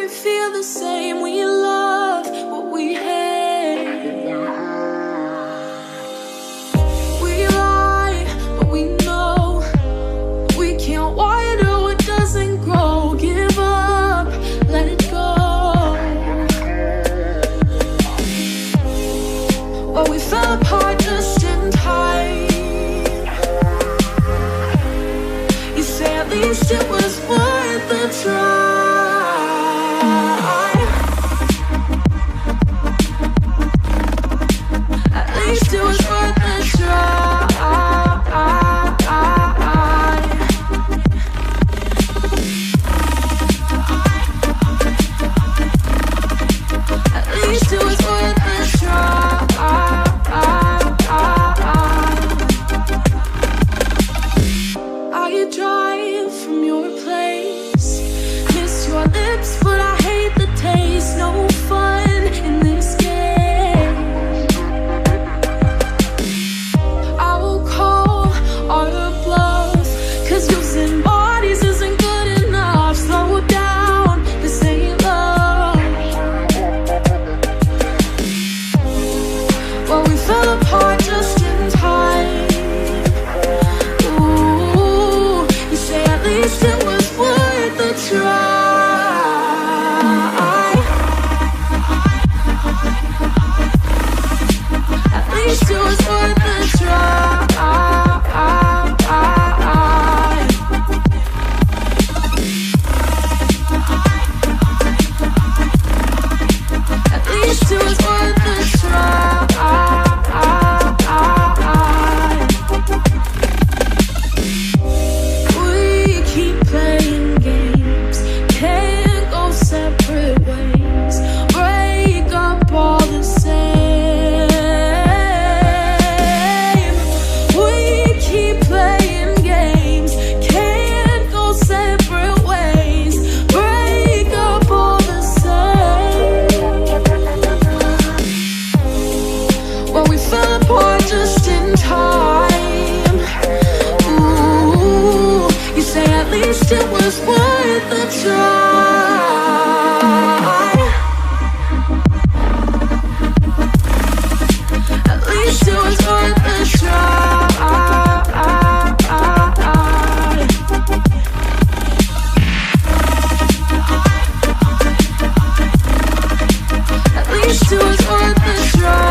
we feel the same. We love what we hate. We lie, but we know we can't water what doesn't grow. Give up, let it go. Well, we fell apart just in time. You say at least it was worth the try. At least it was worth the try. At least it was worth the try. I drive from your place, miss your lips, but I hate the taste. No fun in this game. I will call our bluff, 'cause using bodies isn't good enough. Slow down, this ain't love. Well, we fell apart just in time. At least it was worth the try. At least it was worth the try. At least it was worth the try. Playing games, can't go separate ways. Break up all the same. We keep playing games, can't go separate ways. Break up all the same. Well, we fell apart just in time. Ooh, you say at least it was worth the try. At least it was worth the try. At least it was worth the try.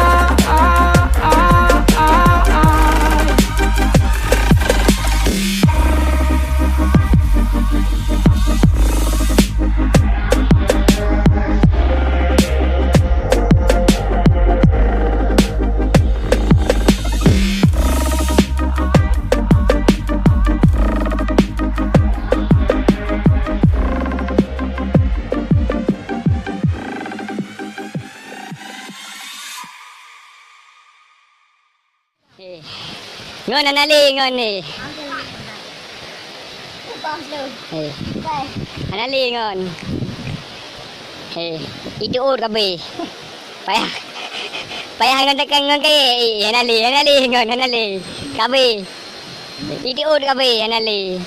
Ngon anali ngon ni. Anali ngon. Itu ur kabe. Payah ngon tekan ngon ke. Anali ngon anali. Kabe. Itu ur kabe anali.